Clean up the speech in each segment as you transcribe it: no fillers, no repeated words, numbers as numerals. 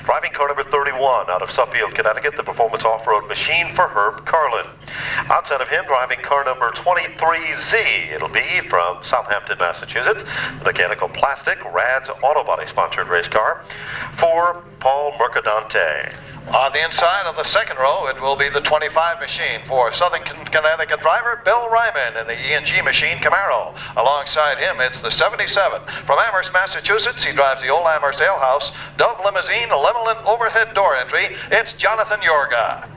Driving car number 31 out of Suffield, Connecticut, the performance off-road machine for Herb Carlin. Outside of him, driving car number 23Z. It'll be from Southampton, Massachusetts. The mechanical plastic Rad's Auto Body sponsored race car for Paul Mercadante. On the inside of the second row, it will be the 25 machine for Southern Connecticut driver Bill Ryman in the E&G machine Camaro. Alongside him, it's the 77. From Amherst, Massachusetts, he drives the old Amherst Ale House Dove Limousine level and overhead door entry. It's Jonathan Yorga.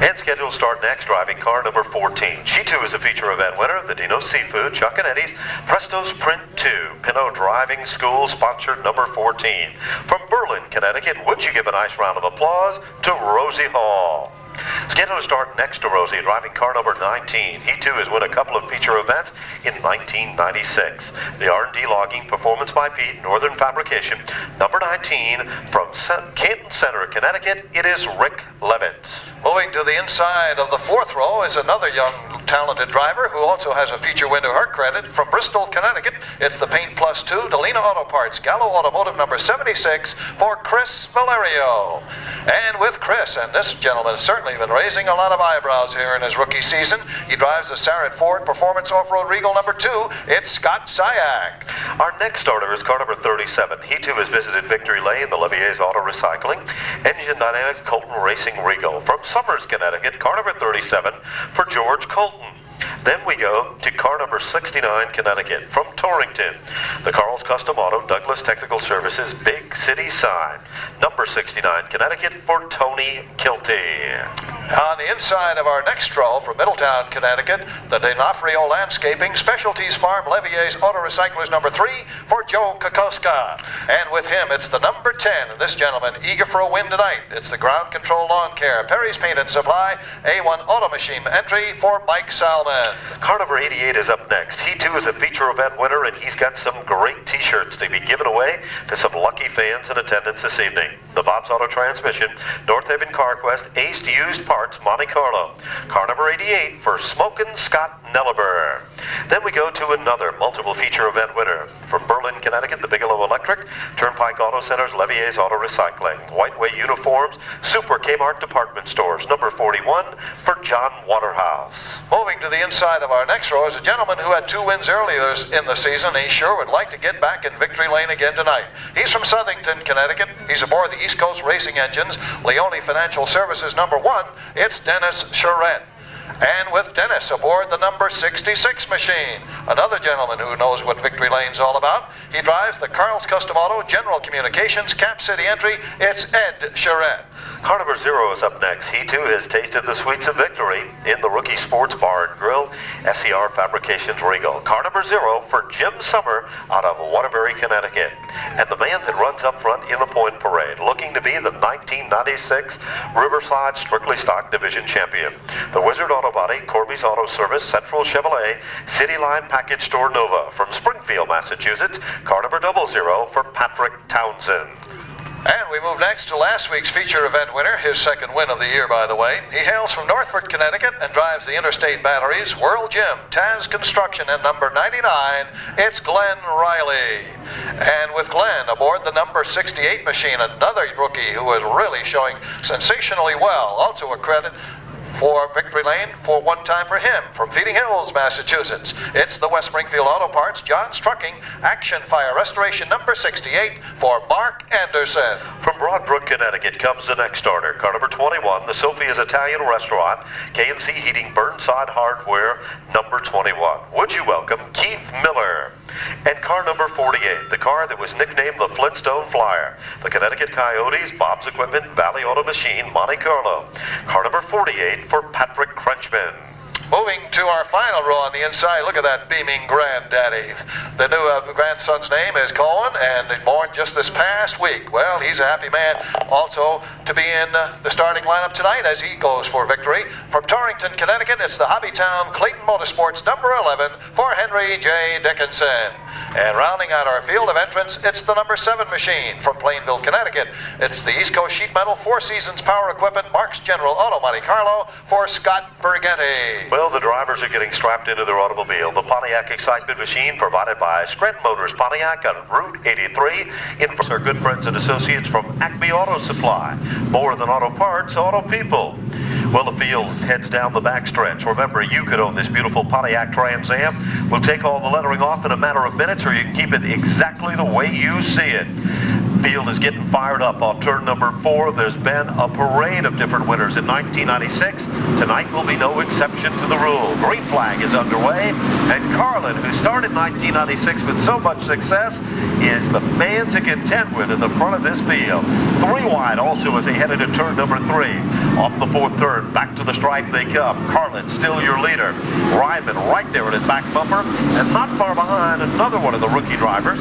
And scheduled to start next, driving car number 14. She too is a feature event winner, the Dino Seafood, Chuck and Eddie's Presto's Print 2, Pinot Driving School, sponsored number 14. From Berlin, Connecticut, would you give a nice round of applause to Rosie Hall? Scheduled to start next to Rosie, driving car number 19. He too has won a couple of feature events in 1996. The R&D Logging Performance by Pete, Northern Fabrication, number 19. From Canton Center, Connecticut, it is Rick Levitt. Moving to the inside of the fourth row is another young, talented driver who also has a feature win to her credit. From Bristol, Connecticut, it's the Paint Plus 2 Delina Auto Parts Gallo Automotive number 76 for Chris Valerio. And with Chris, and this gentleman has certainly been raising a lot of eyebrows here in his rookie season. He drives the Sarrett Ford Performance Off-Road Regal number 2. It's Scott Syak. Our next starter is car number 37. He too has visited Victory Lane, the Levier's Auto Recycling, Engine Dynamic Colton Racing Regal. From Summers, Connecticut, car number 37 for George Colton. Then we go to car number 69, Connecticut, from Torrington. The Carl's Custom Auto Douglas Technical Services Big City Sign. Number 69, Connecticut, for Tony Kilty. On the inside of our next row from Middletown, Connecticut, the D'Onofrio Landscaping Specialties Farm Levier's Auto Recyclers number 3 for Joe Kokoska. And with him, it's the number 10. And this gentleman, eager for a win tonight. It's the Ground Control Lawn Care, Perry's Paint and Supply, A1 Auto Machine entry for Mike Salmon. Car number 88 is up next. He too is a feature event winner, and he's got some great t-shirts to be given away to some lucky fans in attendance this evening. The Bob's Auto Transmission, North Haven CarQuest, Ace Used Parts, Monte Carlo. Car number 88 for Smokin' Scott Nelliber. Then we go to another multiple feature event winner. From Berlin, Connecticut, the Bigelow Electric, Turnpike Auto Centers, Levier's Auto Recycling. Whiteway Uniforms, Super Kmart Department Stores, number 41 for John Waterhouse. Moving to the inside of our next row is a gentleman who had 2 wins earlier in the season. He sure would like to get back in victory lane again tonight. He's from Southington, Connecticut. He's aboard the East Coast Racing Engines, Leone Financial Services number 1. It's Dennis Charette. And with Dennis aboard the number 66 machine, another gentleman who knows what victory lane's all about. He drives the Carl's Custom Auto General Communications Cap City entry. It's Ed Charette. Car number 0 is up next. He too has tasted the sweets of victory in the Rookie Sports Bar and Grill, SCR Fabrications Regal. Car number 0 for Jim Summer out of Waterbury, Connecticut. And the man that runs up front in the point parade, looking to be the 1996 Riverside Strictly Stock Division champion. The Wizard Auto Body, Corby's Auto Service, Central Chevrolet, City Line Package Store Nova. From Springfield, Massachusetts, car number 00 for Patrick Townsend. And we move next to last week's feature event winner, his second win of the year, by the way. He hails from Northford, Connecticut, and drives the Interstate Batteries, World Gym, Taz Construction, and number 99, it's Glenn Riley. And with Glenn aboard the number 68 machine, another rookie who is really showing sensationally well. Also a credit for Victory Lane for one time for him. From Feeding Hills, Massachusetts, it's the West Springfield Auto Parts, John's Trucking, Action Fire Restoration number 68 for Mark Anderson. From Broadbrook, Connecticut comes the next starter. Car number 21, the Sophia's Italian Restaurant, K&C Heating, Burnside Hardware, number 21. Would you welcome Keith Miller? And car number 48, the car that was nicknamed the Flintstone Flyer, the Connecticut Coyotes, Bob's Equipment, Valley Auto Machine, Monte Carlo. Car number 48 for Patrick Crunchman. Moving to our final row on the inside, look at that beaming granddaddy. The new grandson's name is Cohen, and he's born just this past week. Well, he's a happy man also to be in the starting lineup tonight as he goes for victory. From Torrington, Connecticut, it's the Hobbytown Clayton Motorsports number 11 for Henry J. Dickinson. And rounding out our field of entrants, it's the number 7 machine from Plainville, Connecticut. It's the East Coast Sheet Metal 4 Seasons Power Equipment Marks General Auto Monte Carlo for Scott Bergetti. Well, the drivers are getting strapped into their automobile. The Pontiac Excitement Machine provided by Scranton Motors Pontiac on Route 83. In our good friends and associates from Acme Auto Supply. More than auto parts, auto people. Well, the field heads down the backstretch. Remember, you could own this beautiful Pontiac Trans Am. We'll take all the lettering off in a matter of minutes, or you can keep it exactly the way you see it. Field is getting fired up on turn number 4. There's been a parade of different winners in 1996. Tonight will be no exception to the rule. Green flag is underway, and Carlin, who started 1996 with so much success, is the man to contend with in the front of this field. 3 wide also as they head into turn number 3. Off the 4th turn, back to the stripe they come. Carlin still your leader. Ryman right there at his back bumper, and not far behind another one of the rookie drivers.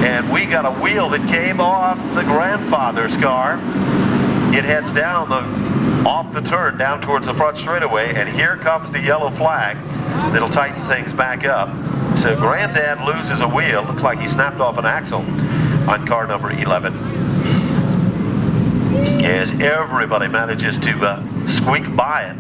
And we got a wheel that came off the grandfather's car. It heads down off the turn down towards the front straightaway, and here comes the yellow flag that'll tighten things back up. So Granddad loses a wheel. Looks like he snapped off an axle on car number 11. As everybody manages to squeak by it.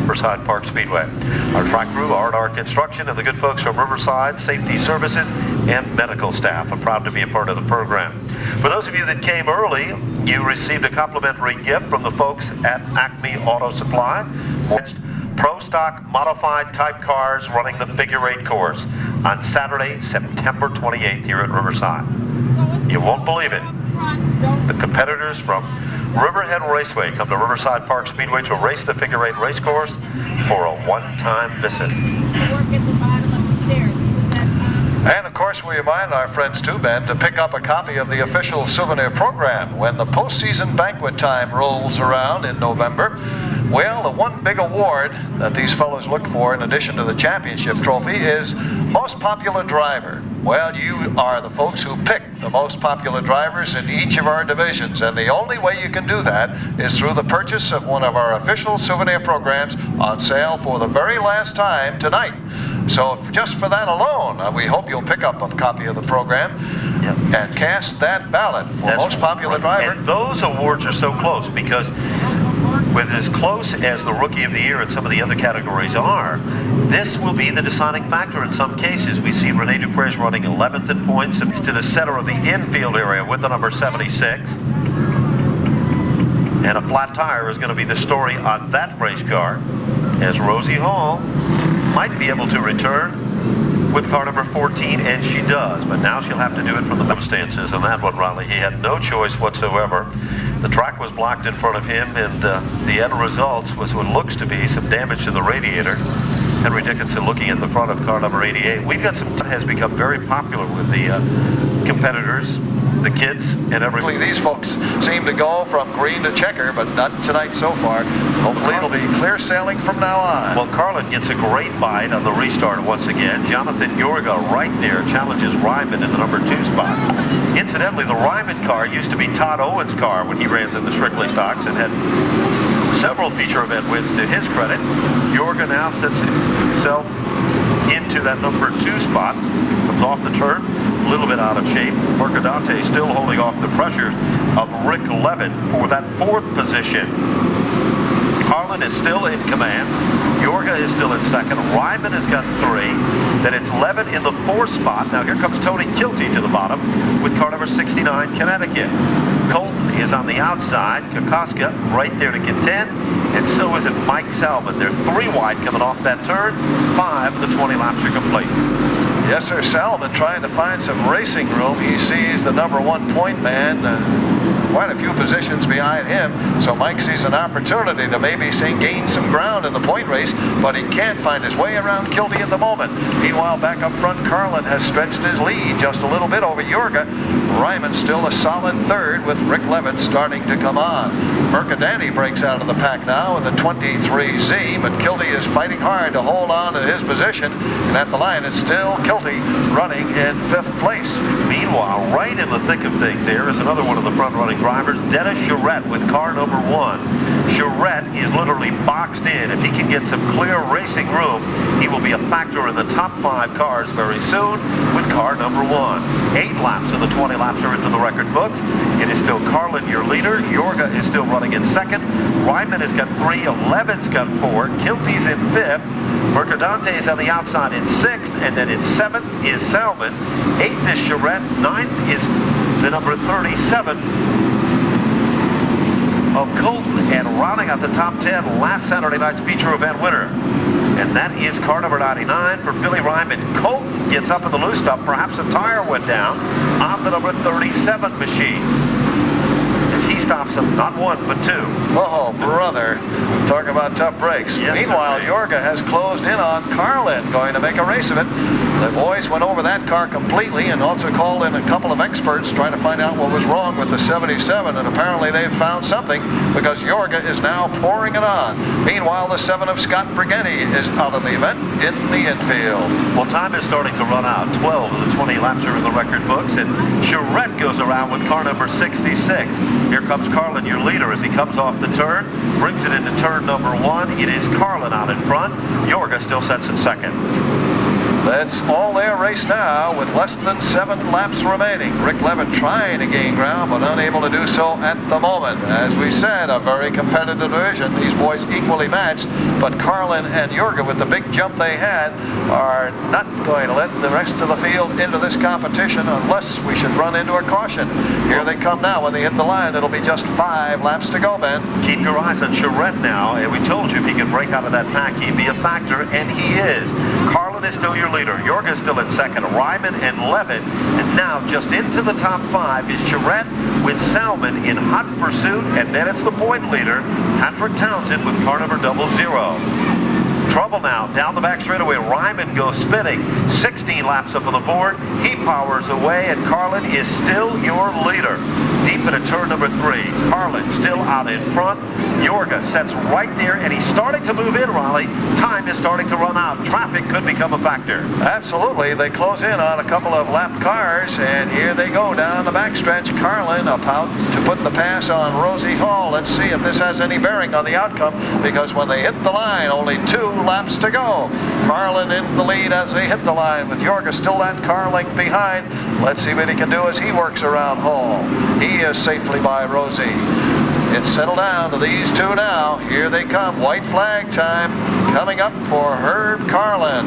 Riverside Park Speedway. Our track crew, R&R Construction, and the good folks from Riverside Safety Services and medical staff are proud to be a part of the program. For those of you that came early, you received a complimentary gift from the folks at Acme Auto Supply. Pro Stock Modified Type Cars running the Figure 8 course on Saturday, September 28th here at Riverside. You won't believe it. The competitors from Riverhead Raceway come to Riverside Park Speedway to race the Figure 8 race course for a one-time visit. And of course, we remind our friends too, Ben, to pick up a copy of the official souvenir program when the postseason banquet time rolls around in November. Well, the one big award that these fellows look for in addition to the championship trophy is most popular driver. Well, you are the folks who pick the most popular drivers in each of our divisions, and the only way you can do that is through the purchase of one of our official souvenir programs on sale for the very last time tonight. So just for that alone, we hope you'll pick up a copy of the program and cast that ballot for most popular driver. And those awards are so close because with as close as the Rookie of the Year and some of the other categories are, this will be the deciding factor in some cases. We see Rene Dupre's running 11th in points and to the center of the infield area with the number 76. And a flat tire is going to be the story on that race car, as Rosie Hall might be able to return with car number 14, and she does, but now she'll have to do it from the circumstances on that one, Riley. He had no choice whatsoever. The track was blocked in front of him, and the end result was what looks to be some damage to the radiator. Henry Dickinson looking at the front of car number 88. We've got some that has become very popular with the competitors, the kids, and everything. These folks seem to go from green to checker, but not tonight so far. Hopefully it'll be clear sailing from now on. Well, Carlin gets a great bite on the restart once again. Jonathan Yorga right there challenges Ryman in the number 2 spot. Incidentally, the Ryman car used to be Todd Owen's car when he ran in the Strictly Stocks and had several feature event wins to his credit. Yorga now sets himself into that number 2 spot. Comes off the turn, a little bit out of shape. Mercadante still holding off the pressure of Rick Levitt for that 4th position. Carlin is still in command. Yorga is still in second. Ryman has got 3. Then it's Levitt in the 4th spot. Now here comes Tony Kilty to the bottom with car number 69, Connecticut. Colton is on the outside. Kokoska right there to contend. And so is it Mike Salvin. They're 3 wide coming off that turn. 5 of the 20 laps are complete. Yes, sir. Salvin trying to find some racing room. He sees the number 1 point man quite a few positions behind him. So Mike sees an opportunity to maybe gain some ground in the point race, but he can't find his way around Kilty at the moment. Meanwhile, back up front, Carlin has stretched his lead just a little bit over Yorga. Ryman still a solid 3rd with Rick Levitt starting to come on. Mercadante breaks out of the pack now in the 23Z, but Kilty is fighting hard to hold on to his position. And at the line, it's still Kilty running in 5th place. Meanwhile, right in the thick of things there is another one of the front-running drivers, Dennis Charette with car number 1. Charette is literally boxed in. If he can get some clear racing room, he will be a factor in the top 5 cars very soon with car number 1. 8 laps of the 20 laps are into the record books. It is still Carlin, your leader. Jorge is still running in 2nd. Ryman has got 3. 11's got 4. Kilty's in 5th. Mercadante is on the outside in 6th, and then in 7th is Salmon. 8th is Charette. 9th is the number 37 of Colton, and rounding out the top 10, last Saturday night's feature event winner. And that is car number 99 for Billy Ryman. Colton gets up in the loose stop. Perhaps a tire went down on the number 37 machine. He stops him, not 1, but 2. Oh, brother. Talk about tough brakes. Yes, meanwhile, Jorge has closed in on Carlin, going to make a race of it. The boys went over that car completely and also called in a couple of experts trying to find out what was wrong with the 77, and apparently they've found something because Jorge is now pouring it on. Meanwhile, the 7 of Scott Brigetti is out of the event in the infield. Well, time is starting to run out. 12 of the 20 laps are in the record books, and Charette goes around with car number 66. Here comes Carlin, your leader, as he comes off the turn, brings it into turn number 1. It is Carlin out in front. Jorge still sets in 2nd. That's all their race now with less than 7 laps remaining. Rick Levitt trying to gain ground but unable to do so at the moment. As we said, a very competitive division. These boys equally matched, but Carlin and Jorge, with the big jump they had, are not going to let the rest of the field into this competition unless we should run into a caution. Here they come now. When they hit the line, it'll be just 5 laps to go, Ben. Keep your eyes on Charette now. And we told you if he could break out of that pack, he'd be a factor, and he is. Carlin is still your leader. Jorge is still in 2nd. Ryman and Levitt. And now just into the top 5 is Charette with Salmon in hot pursuit. And then it's the point leader, Patrick Townsend with car number 00. Trouble now, down the back straightaway. Ryman goes spinning. 16 laps up on the board. He powers away, and Carlin is still your leader. Deep into turn number 3. Carlin still out in front. Jorge sets right there, and he's starting to move in, Raleigh. Time is starting to run out. Traffic could become a factor. Absolutely. They close in on a couple of lapped cars, and here they go down the backstretch. Carlin about to put the pass on Rosie Hall. Let's see if this has any bearing on the outcome, because when they hit the line, only 2 laps to go. Carlin in the lead as they hit the line, with Jorge still that car length behind. Let's see what he can do as he works around Hall. He is safely by Rosie. It's settled down to these 2 now. Here they come. White flag time coming up for Herb Carlin.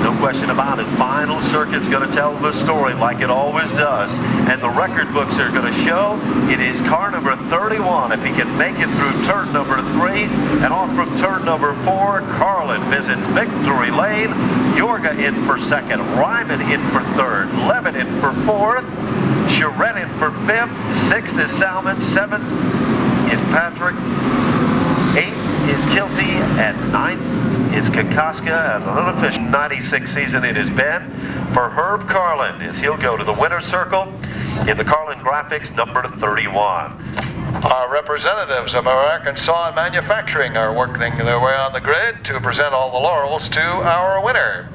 No question about it. Final circuit's going to tell the story like it always does. And the record books are going to show it is car number 31. If he can make it through turn number 3 and off from turn number 4, Carlin visits victory lane. Jorge in for 2nd. Ryman in for 3rd. Levitt in for 4th. Charette in for 5th. 6th is Salmon. 7th is Patrick. 8th is Kilty. And 9th is Kokoska. An unofficial 96 season it has been for Herb Carlin, as he'll go to the winner's circle in the Carlin Graphics number 31. Our representatives of American Saw and Manufacturing are working their way on the grid to present all the laurels to our winner.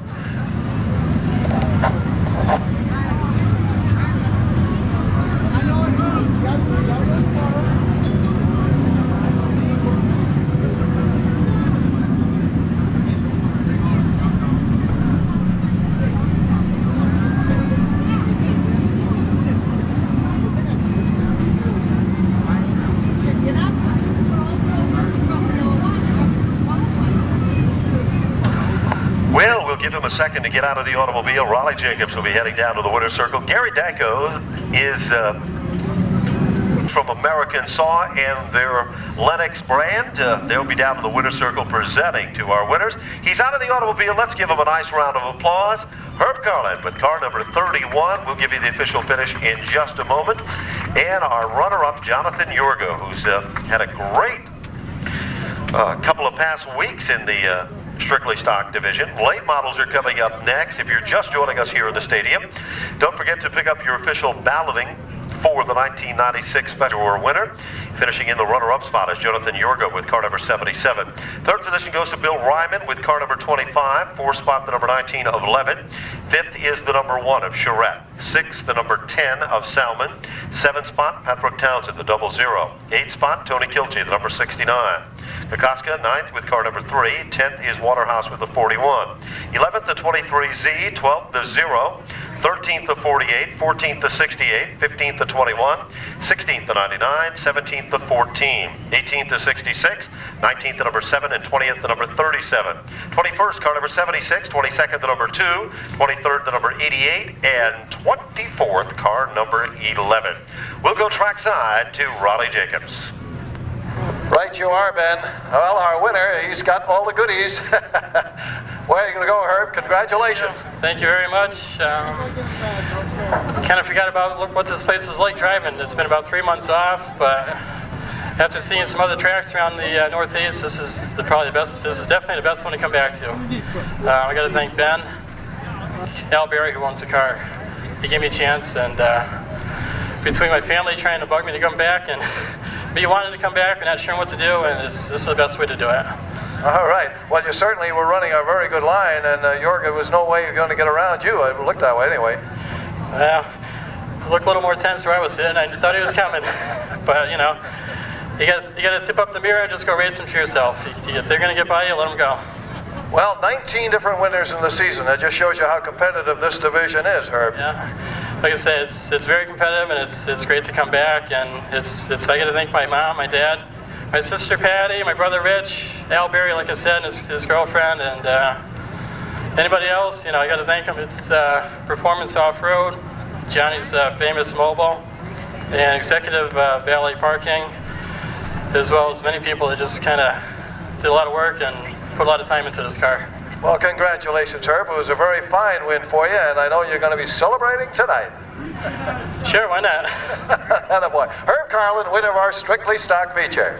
Give him a second to get out of the automobile. Raleigh Jacobs will be heading down to the winner's circle. Gary Danko is from American Saw and their Lennox brand. They'll be down to the winner's circle presenting to our winners. He's out of the automobile. Let's give him a nice round of applause. Herb Carlin with car number 31. We'll give you the official finish in just a moment. And our runner-up, Jonathan Jorge, who's had a great couple of past weeks in the strictly stock division. Late models are coming up next. If you're just joining us here in the stadium, don't forget to pick up your official balloting for the 1996 Special Tour winner. Finishing in the runner-up spot is Jonathan Yorga with car number 77. Third position goes to Bill Ryman with car number 25. Fourth spot, the number 19 of Levitt. Fifth is the number 1 of Charette. Sixth, the number 10 of Salmon. Seventh spot, Patrick Townsend, the 00. Eighth spot, Tony Kilchey, the number 69. Kokoska, 9th with car number 3. 10th is Waterhouse with the 41. 11th, the 23Z. 12th, the 0. 13th, the 48. 14th, the 68. 15th, the 21. 16th, the 99. 17th, the 14. 18th, the 66. 19th, the number 7. And 20th, the number 37. 21st, car number 76. 22nd, the number 2. 23rd, the number 88. And 24th, car number 11. We'll go trackside to Raleigh Jacobs. Right you are, Ben. Well, our winner, he's got all the goodies. Way to go, Herb. Congratulations. Thank you very much. Kind of forgot about what this place was like driving. It's been about 3 months off, but after seeing some other tracks around the Northeast, this is probably the best. This is definitely the best one to come back to. I got to thank Ben, Al Berry, who owns the car. He gave me a chance, and between my family trying to bug me to come back and me wanting to come back and not sure what to do, and this is the best way to do it. All right. Well, you certainly were running a very good line, and Yorga was no way you're going to get around you. It looked that way anyway. Well, it looked a little more tense where I was sitting. I thought he was coming, but you know, you got to tip up the mirror and just go race them to yourself. If they're going to get by you, let them go. Well, 19 different winners in the season. That just shows you how competitive this division is, Herb. Yeah. Like I said, it's very competitive, and it's great to come back. And I got to thank my mom, my dad, my sister Patty, my brother Rich, Al Berry, like I said, and his girlfriend, and anybody else. You know, I got to thank them. It's Performance Off-Road, Johnny's Famous Mobile, and Executive Valet Parking, as well as many people that just kind of did a lot of work and put a lot of time into this car. Well, congratulations, Herb. It was a very fine win for you, and I know you're going to be celebrating tonight. Sure, why not? Attaboy. Herb Carlin, winner of our Strictly Stock feature.